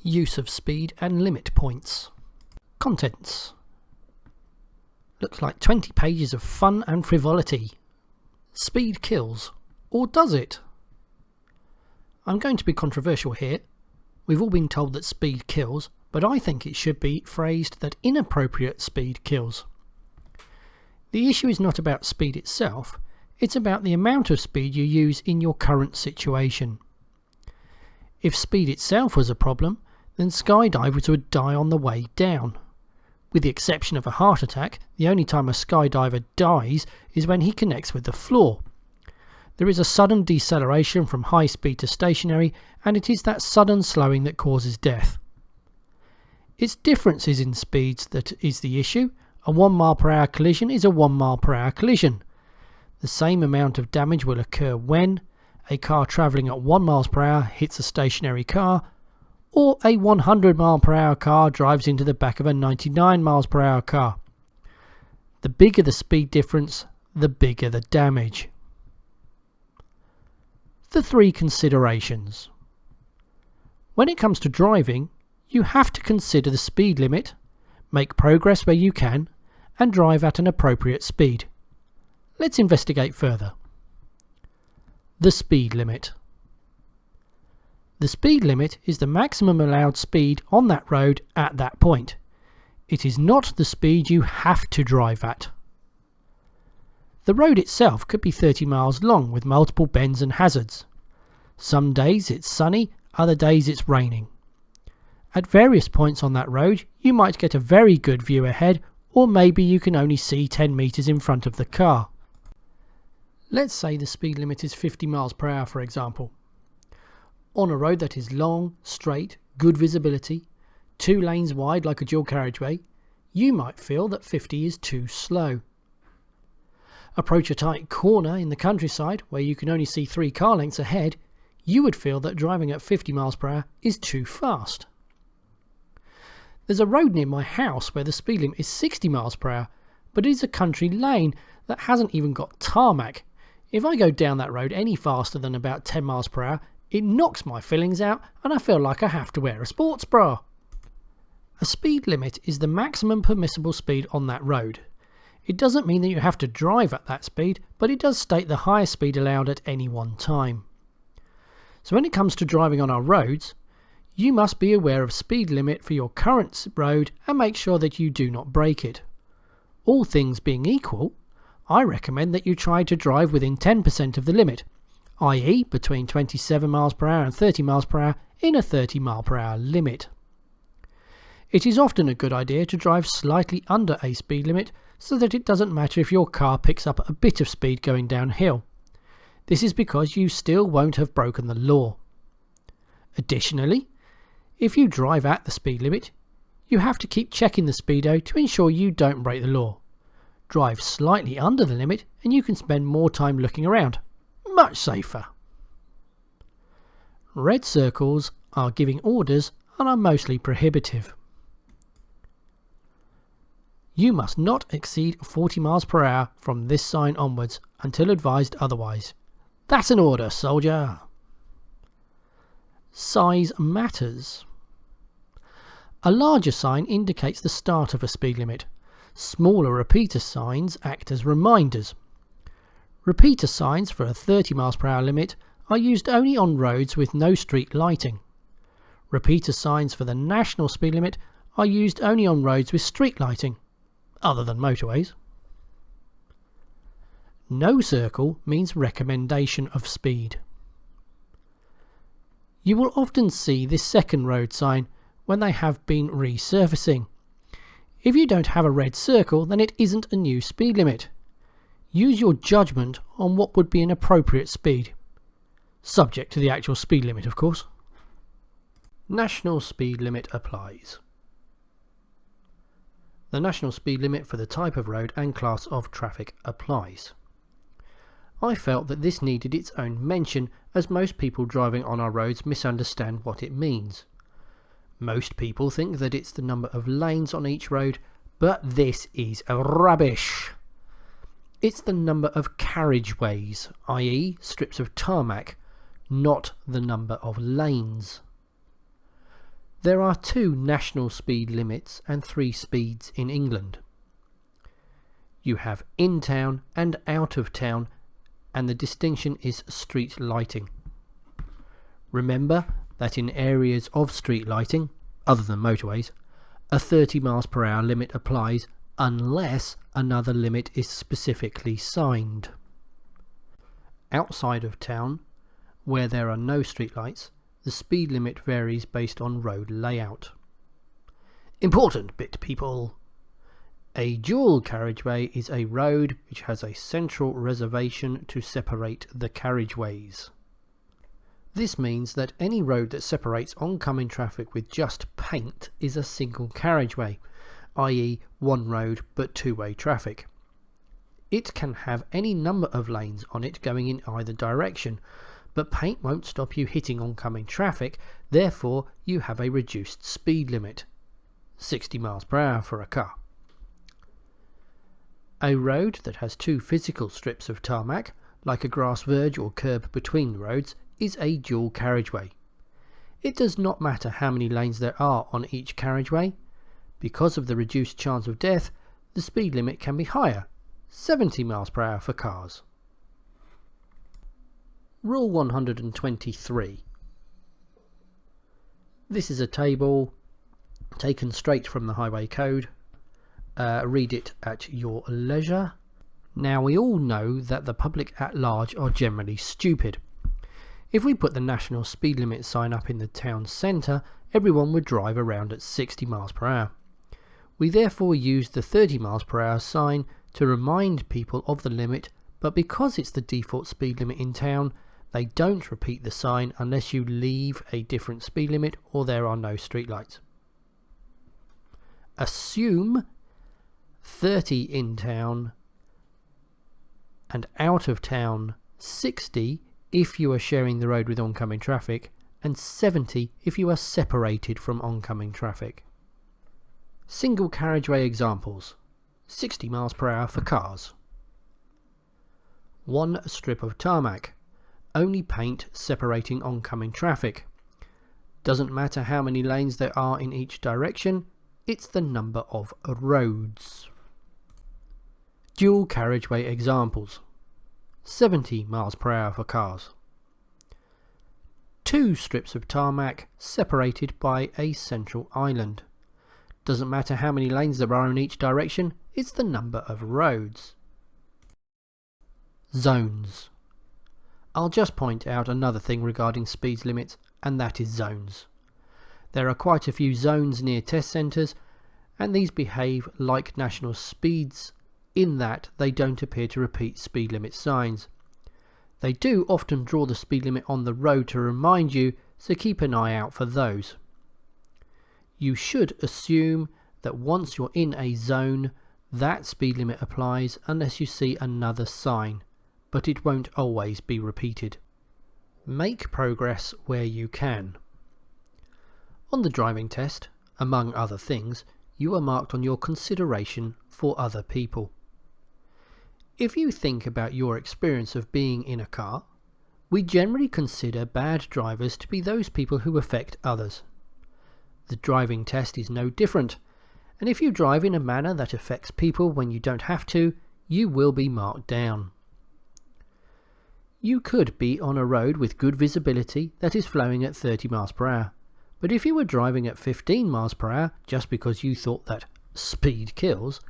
Use of speed and limit points. Contents. Looks like 20 pages of fun and frivolity. Speed kills. Or does it? I'm going to be controversial here. We've all been told that speed kills, but I think it should be phrased that inappropriate speed kills. The issue is not about speed itself, it's about the amount of speed you use in your current situation. If speed itself was a problem, then skydivers would die on the way down. With the exception of a heart attack, the only time a skydiver dies is when he connects with the floor. There is a sudden deceleration from high speed to stationary, and it is that sudden slowing that causes death. It's differences in speeds that is the issue. A 1 mile per hour collision is a 1 mile per hour collision. The same amount of damage will occur when a car travelling at 1 mile per hour hits a stationary car, or a 100 mile per hour car drives into the back of a 99 miles per hour car. The bigger the speed difference, the bigger the damage. The 3 considerations. When it comes to driving, you have to consider the speed limit, make progress where you can, and drive at an appropriate speed. Let's investigate further. The speed limit. The speed limit is the maximum allowed speed on that road at that point. It is not the speed you have to drive at. The road itself could be 30 miles long with multiple bends and hazards. Some days it's sunny, other days it's raining. At various points on that road you might get a very good view ahead, or maybe you can only see 10 meters in front of the car. Let's say the speed limit is 50 miles per hour for example. On a road that is long, straight, good visibility, 2 lanes wide like a dual carriageway, you might feel that 50 is too slow. Approach a tight corner in the countryside where you can only see 3 car lengths ahead, you would feel that driving at 50 miles per hour is too fast. There's a road near my house where the speed limit is 60 miles per hour, but it is a country lane that hasn't even got tarmac. If I go down that road any faster than about 10 miles per hour, it knocks my fillings out and I feel like I have to wear a sports bra. A speed limit is the maximum permissible speed on that road. It doesn't mean that you have to drive at that speed, but it does state the highest speed allowed at any one time. So when it comes to driving on our roads, you must be aware of speed limit for your current road and make sure that you do not break it. All things being equal, I recommend that you try to drive within 10% of the limit, i.e. between 27 miles per hour and 30 miles per hour in a 30 mile per hour limit. It is often a good idea to drive slightly under a speed limit so that it doesn't matter if your car picks up a bit of speed going downhill. This is because you still won't have broken the law. Additionally, if you drive at the speed limit, you have to keep checking the speedo to ensure you don't break the law. Drive slightly under the limit and you can spend more time looking around. Much safer. Red circles are giving orders and are mostly prohibitive. You must not exceed 40 miles per hour from this sign onwards until advised otherwise. That's an order, soldier. Size matters. A larger sign indicates the start of a speed limit. Smaller repeater signs act as reminders. Repeater signs for a 30 miles per hour limit are used only on roads with no street lighting. Repeater signs for the national speed limit are used only on roads with street lighting, other than motorways. No circle means recommendation of speed. You will often see this second road sign when they have been resurfacing. If you don't have a red circle, then it isn't a new speed limit. Use your judgment on what would be an appropriate speed. Subject to the actual speed limit, of course. National speed limit applies. The national speed limit for the type of road and class of traffic applies. I felt that this needed its own mention as most people driving on our roads misunderstand what it means. Most people think that it's the number of lanes on each road, but this is rubbish. It's the number of carriageways, i.e. strips of tarmac, not the number of lanes. There are 2 national speed limits and 3 speeds in England. You have in town and out of town, and the distinction is street lighting. Remember that in areas of street lighting, other than motorways, a 30 miles per hour limit applies unless another limit is specifically signed. Outside of town, where there are no streetlights, the speed limit varies based on road layout. Important bit, people! A dual carriageway is a road which has a central reservation to separate the carriageways. This means that any road that separates oncoming traffic with just paint is a single carriageway, i.e. one road but two-way traffic. It can have any number of lanes on it going in either direction, but paint won't stop you hitting oncoming traffic, therefore you have a reduced speed limit, 60 miles per hour for a car. A road that has 2 physical strips of tarmac, like a grass verge or curb between the roads, is a dual carriageway. It does not matter how many lanes there are on each carriageway. Because of the reduced chance of death, the speed limit can be higher, 70 miles per hour for cars. Rule 123. This is a table taken straight from the Highway Code. Read it at your leisure. Now, we all know that the public at large are generally stupid. If we put the national speed limit sign up in the town centre, everyone would drive around at 60 miles per hour. We therefore use the 30 miles per hour sign to remind people of the limit, but because it's the default speed limit in town, they don't repeat the sign unless you leave a different speed limit or there are no streetlights. Assume 30 in town and out of town 60 if you are sharing the road with oncoming traffic, and 70 if you are separated from oncoming traffic. Single carriageway examples: 60 miles per hour for cars. 1 strip of tarmac, only paint separating oncoming traffic. Doesn't matter how many lanes there are in each direction, it's the number of roads. Dual carriageway examples: 70 miles per hour for cars. 2 strips of tarmac separated by a central island. Doesn't matter how many lanes there are in each direction, it's the number of roads. Zones. I'll just point out another thing regarding speed limits, and that is zones. There are quite a few zones near test centres, and these behave like national speeds in that they don't appear to repeat speed limit signs. They do often draw the speed limit on the road to remind you, so keep an eye out for those. You should assume that once you're in a zone, that speed limit applies unless you see another sign, but it won't always be repeated. Make progress where you can. On the driving test, among other things, you are marked on your consideration for other people. If you think about your experience of being in a car, we generally consider bad drivers to be those people who affect others. The driving test is no different, and if you drive in a manner that affects people when you don't have to, you will be marked down. You could be on a road with good visibility that is flowing at 30 miles per hour, but if you were driving at 15 miles per hour just because you thought that speed kills,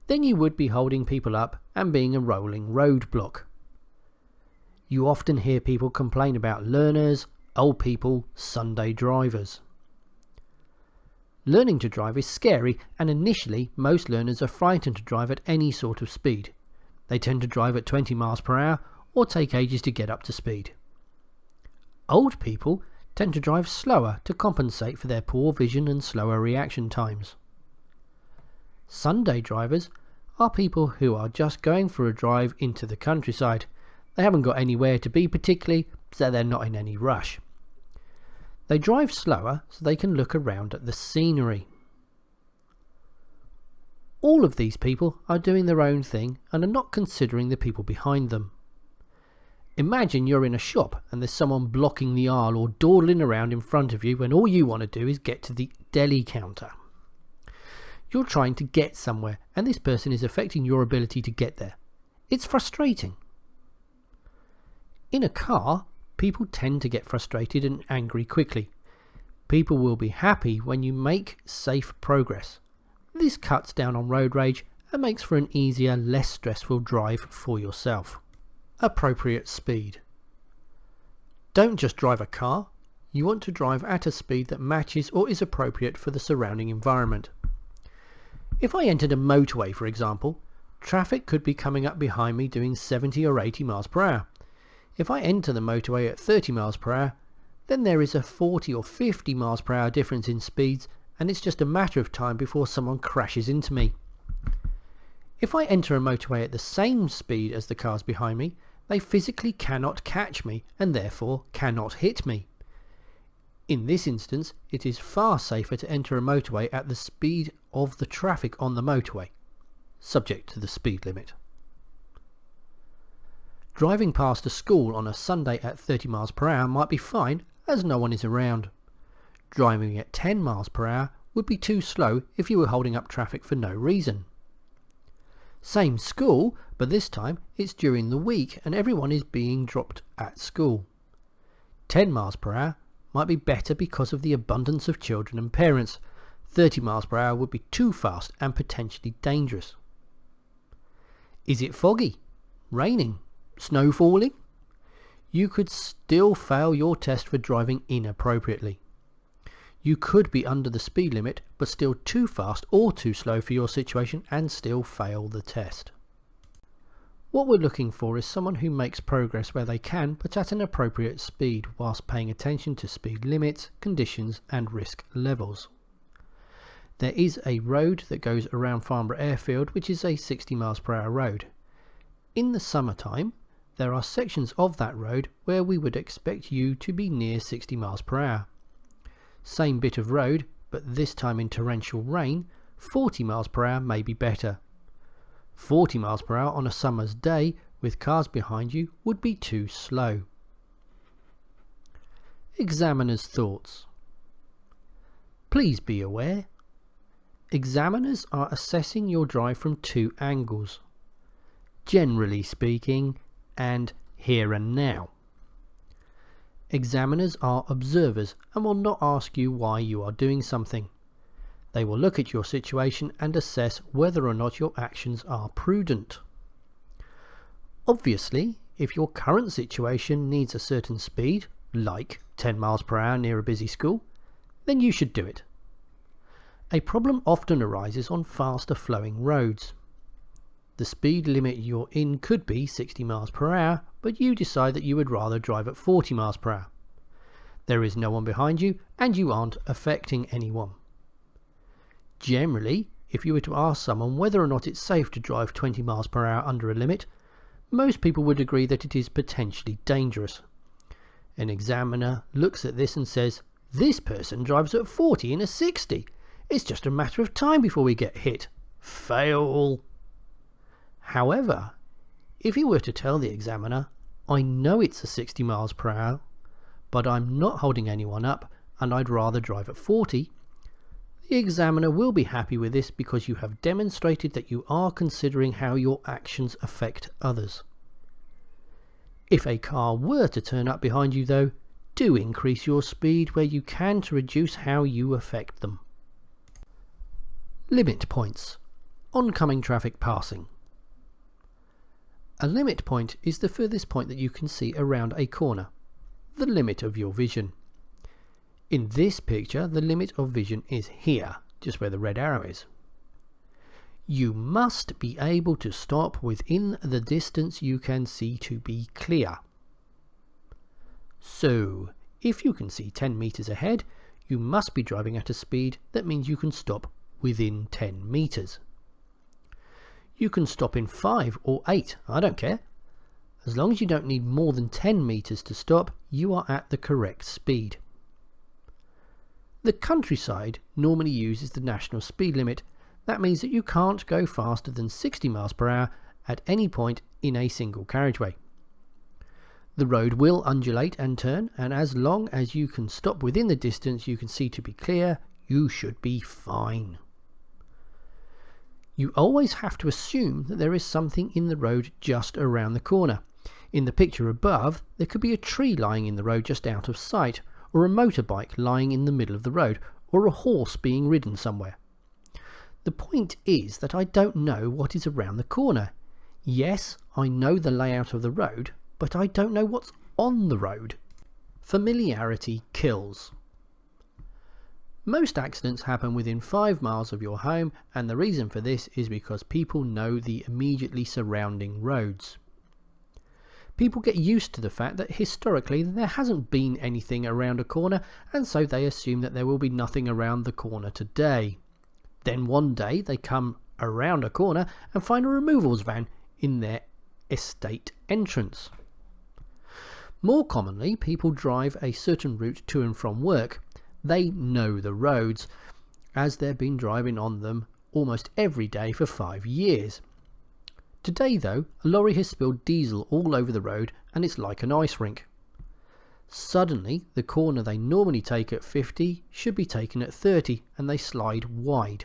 then you would be holding people up and being a rolling roadblock. You often hear people complain about learners, old people, Sunday drivers. Learning to drive is scary, and initially most learners are frightened to drive at any sort of speed. They tend to drive at 20 miles per hour or take ages to get up to speed. Old people tend to drive slower to compensate for their poor vision and slower reaction times. Sunday drivers are people who are just going for a drive into the countryside. They haven't got anywhere to be particularly, so they're not in any rush. They drive slower so they can look around at the scenery. All of these people are doing their own thing and are not considering the people behind them. Imagine you're in a shop and there's someone blocking the aisle or dawdling around in front of you when all you want to do is get to the deli counter. You're trying to get somewhere and this person is affecting your ability to get there. It's frustrating. In a car, people tend to get frustrated and angry quickly. People will be happy when you make safe progress. This cuts down on road rage and makes for an easier, less stressful drive for yourself. Appropriate speed. Don't just drive a car, you want to drive at a speed that matches or is appropriate for the surrounding environment. If I entered a motorway, for example, traffic could be coming up behind me doing 70 or 80 miles per hour. If I enter the motorway at 30 miles per hour, then there is a 40 or 50 miles per hour difference in speeds, and it's just a matter of time before someone crashes into me. If I enter a motorway at the same speed as the cars behind me, they physically cannot catch me and therefore cannot hit me. In this instance, it is far safer to enter a motorway at the speed of the traffic on the motorway, subject to the speed limit. Driving past a school on a Sunday at 30 miles per hour might be fine as no one is around. Driving at 10 miles per hour would be too slow if you were holding up traffic for no reason. Same school, but this time it's during the week and everyone is being dropped at school. 10 miles per hour might be better because of the abundance of children and parents. 30 miles per hour would be too fast and potentially dangerous. Is it foggy? Raining? Snow falling? You could still fail your test for driving inappropriately. You could be under the speed limit but still too fast or too slow for your situation and still fail the test. What we're looking for is someone who makes progress where they can but at an appropriate speed whilst paying attention to speed limits, conditions and risk levels. There is a road that goes around Farnborough Airfield which is a 60 miles per hour road. In the summertime, there are sections of that road where we would expect you to be near 60 miles per hour. Same bit of road, but this time in torrential rain, 40 miles per hour may be better. 40 miles per hour on a summer's day with cars behind you would be too slow. Examiner's thoughts. Please be aware, examiners are assessing your drive from two angles. Generally speaking, and here and now. Examiners are observers and will not ask you why you are doing something. They will look at your situation and assess whether or not your actions are prudent. Obviously, if your current situation needs a certain speed, like 10 miles per hour near a busy school, then you should do it. A problem often arises on faster flowing roads. The speed limit you're in could be 60 miles per hour, but you decide that you would rather drive at 40 miles per hour. There is no one behind you and you aren't affecting anyone. Generally, if you were to ask someone whether or not it's safe to drive 20 miles per hour under a limit, most people would agree that it is potentially dangerous. An examiner looks at this and says, "This person drives at 40 in a 60. It's just a matter of time before we get hit. Fail." However, if you were to tell the examiner, "I know it's a 60 miles per hour, but I'm not holding anyone up and I'd rather drive at 40, the examiner will be happy with this because you have demonstrated that you are considering how your actions affect others. If a car were to turn up behind you though, do increase your speed where you can to reduce how you affect them. Limit points. Oncoming traffic passing. A limit point is the furthest point that you can see around a corner, the limit of your vision. In this picture, the limit of vision is here, just where the red arrow is. You must be able to stop within the distance you can see to be clear. So, if you can see 10 meters ahead, you must be driving at a speed that means you can stop within 10 meters. You can stop in 5 or 8, I don't care. As long as you don't need more than 10 meters to stop, you are at the correct speed. The countryside normally uses the national speed limit. That means that you can't go faster than 60 miles per hour at any point in a single carriageway. The road will undulate and turn, and as long as you can stop within the distance you can see to be clear, you should be fine. You always have to assume that there is something in the road just around the corner. In the picture above, there could be a tree lying in the road just out of sight, or a motorbike lying in the middle of the road, or a horse being ridden somewhere. The point is that I don't know what is around the corner. Yes, I know the layout of the road, but I don't know what's on the road. Familiarity kills. Most accidents happen within 5 miles of your home, and the reason for this is because people know the immediately surrounding roads. People get used to the fact that historically there hasn't been anything around a corner, and so they assume that there will be nothing around the corner today. Then one day they come around a corner and find a removals van in their estate entrance. More commonly, people drive a certain route to and from work. They know the roads, as they've been driving on them almost every day for 5 years. Today though, a lorry has spilled diesel all over the road and it's like an ice rink. Suddenly, the corner they normally take at 50 should be taken at 30 and they slide wide.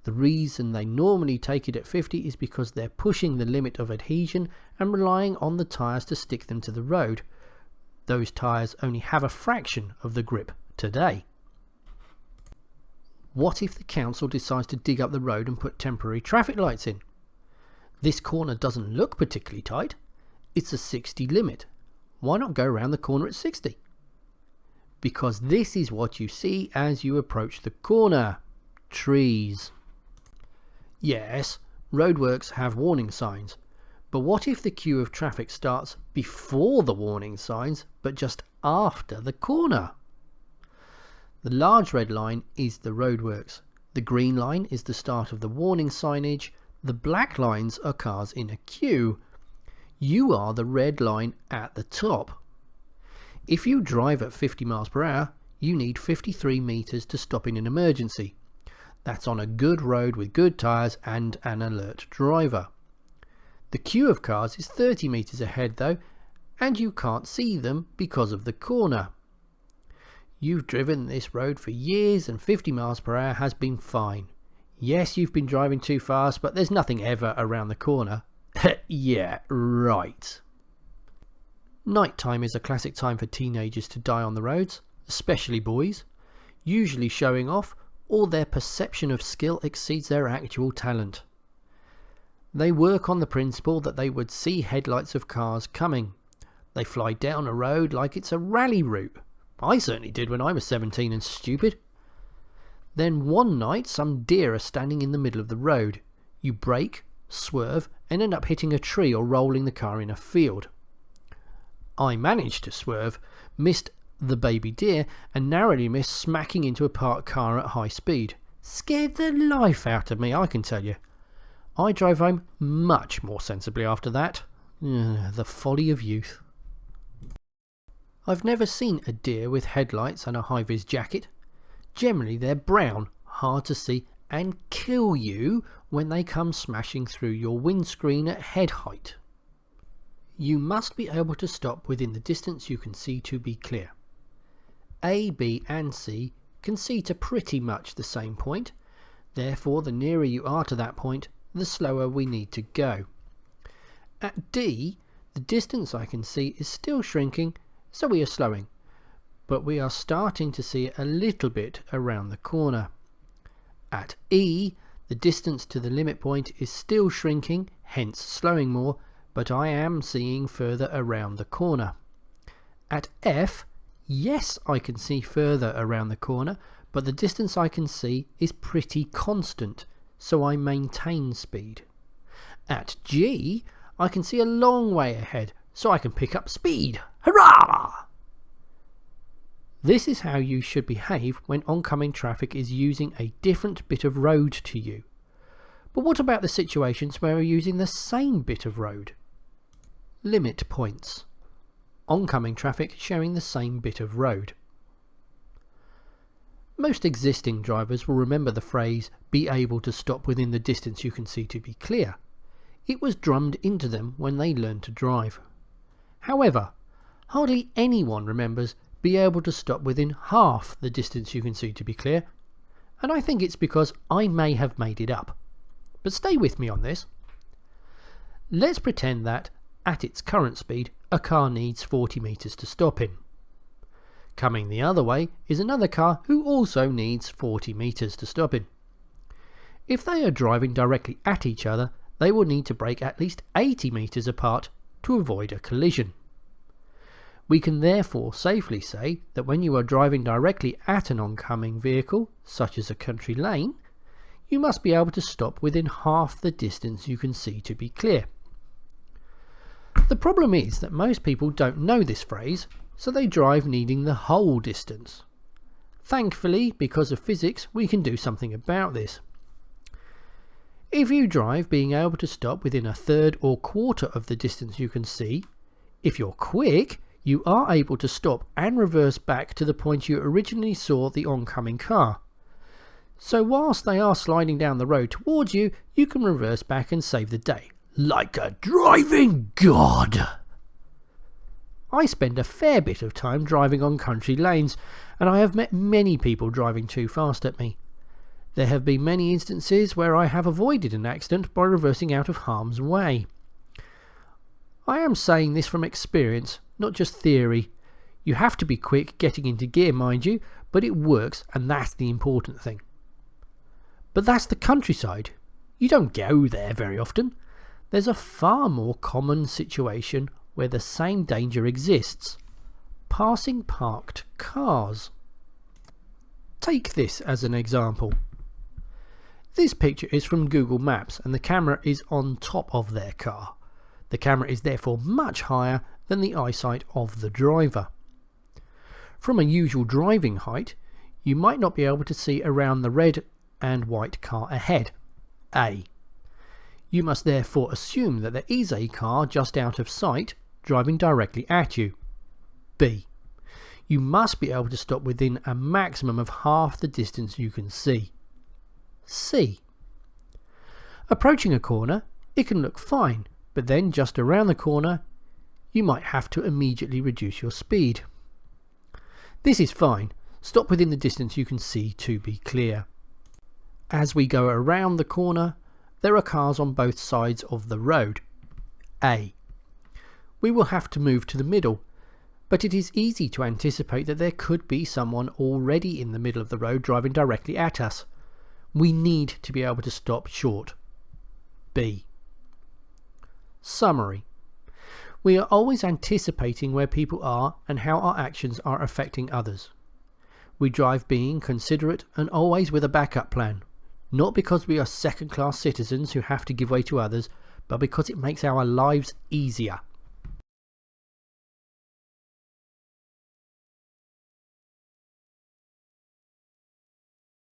The reason they normally take it at 50 is because they're pushing the limit of adhesion and relying on the tyres to stick them to the road. Those tyres only have a fraction of the grip today. What if the council decides to dig up the road and put temporary traffic lights in? This corner doesn't look particularly tight. It's a 60 limit. Why not go around the corner at 60? Because this is what you see as you approach the corner. Trees. Yes, roadworks have warning signs, but what if the queue of traffic starts before the warning signs but just after the corner? The large red line is the roadworks, the green line is the start of the warning signage, the black lines are cars in a queue. You are the red line at the top. If you drive at 50 miles per hour, you need 53 meters to stop in an emergency. That's on a good road with good tyres and an alert driver. The queue of cars is 30 meters ahead though, and you can't see them because of the corner. You've driven this road for years and 50 miles per hour has been fine. Yes, you've been driving too fast, but there's nothing ever around the corner. Yeah, right. Nighttime is a classic time for teenagers to die on the roads, especially boys, usually showing off, or their perception of skill exceeds their actual talent. They work on the principle that they would see headlights of cars coming. They fly down a road like it's a rally route. I certainly did when I was 17 and stupid. Then one night some deer are standing in the middle of the road. You brake, swerve and end up hitting a tree or rolling the car in a field. I managed to swerve, missed the baby deer and narrowly missed smacking into a parked car at high speed. Scared the life out of me, I can tell you. I drove home much more sensibly after that. The folly of youth. I've never seen a deer with headlights and a high-vis jacket. Generally they're brown, hard to see and kill you when they come smashing through your windscreen at head height. You must be able to stop within the distance you can see to be clear. A, B and C can see to pretty much the same point, therefore the nearer you are to that point, the slower we need to go. At D, the distance I can see is still shrinking, so we are slowing, but we are starting to see a little bit around the corner. At E, the distance to the limit point is still shrinking, hence slowing more, but I am seeing further around the corner. At F, yes, I can see further around the corner, but the distance I can see is pretty constant, so I maintain speed. At G, I can see a long way ahead, so I can pick up speed. Hurrah! This is how you should behave when oncoming traffic is using a different bit of road to you. But what about the situations where you're using the same bit of road? Limit points. Oncoming traffic sharing the same bit of road. Most existing drivers will remember the phrase, be able to stop within the distance you can see to be clear. It was drummed into them when they learned to drive. However, hardly anyone remembers be able to stop within half the distance you can see to be clear, and I think it's because I may have made it up. But stay with me on this. Let's pretend that, at its current speed, a car needs 40 metres to stop in. Coming the other way is another car who also needs 40 metres to stop in. If they are driving directly at each other, they will need to brake at least 80 metres apart to avoid a collision. We can therefore safely say that when you are driving directly at an oncoming vehicle, such as a country lane, you must be able to stop within half the distance you can see to be clear. The problem is that most people don't know this phrase, so they drive needing the whole distance. Thankfully, because of physics, we can do something about this. If you drive being able to stop within a third or quarter of the distance you can see, if you're quick, you are able to stop and reverse back to the point you originally saw the oncoming car. So whilst they are sliding down the road towards you, you can reverse back and save the day. Like a driving god! I spend a fair bit of time driving on country lanes, and I have met many people driving too fast at me. There have been many instances where I have avoided an accident by reversing out of harm's way. I am saying this from experience, not just theory. You have to be quick getting into gear, mind you, but it works, and that's the important thing. But that's the countryside. You don't go there very often. There's a far more common situation where the same danger exists. Passing parked cars. Take this as an example. This picture is from Google Maps and the camera is on top of their car. The camera is therefore much higher than the eyesight of the driver. From a usual driving height, you might not be able to see around the red and white car ahead. A. You must therefore assume that there is a car just out of sight driving directly at you. B. You must be able to stop within a maximum of half the distance you can see. C. Approaching a corner, it can look fine, but then just around the corner, you might have to immediately reduce your speed. This is fine. Stop within the distance you can see to be clear. As we go around the corner, there are cars on both sides of the road. A. We will have to move to the middle, but it is easy to anticipate that there could be someone already in the middle of the road driving directly at us. We need to be able to stop short. B. Summary. We are always anticipating where people are and how our actions are affecting others. We drive being considerate and always with a backup plan, not because we are second-class citizens who have to give way to others, but because it makes our lives easier.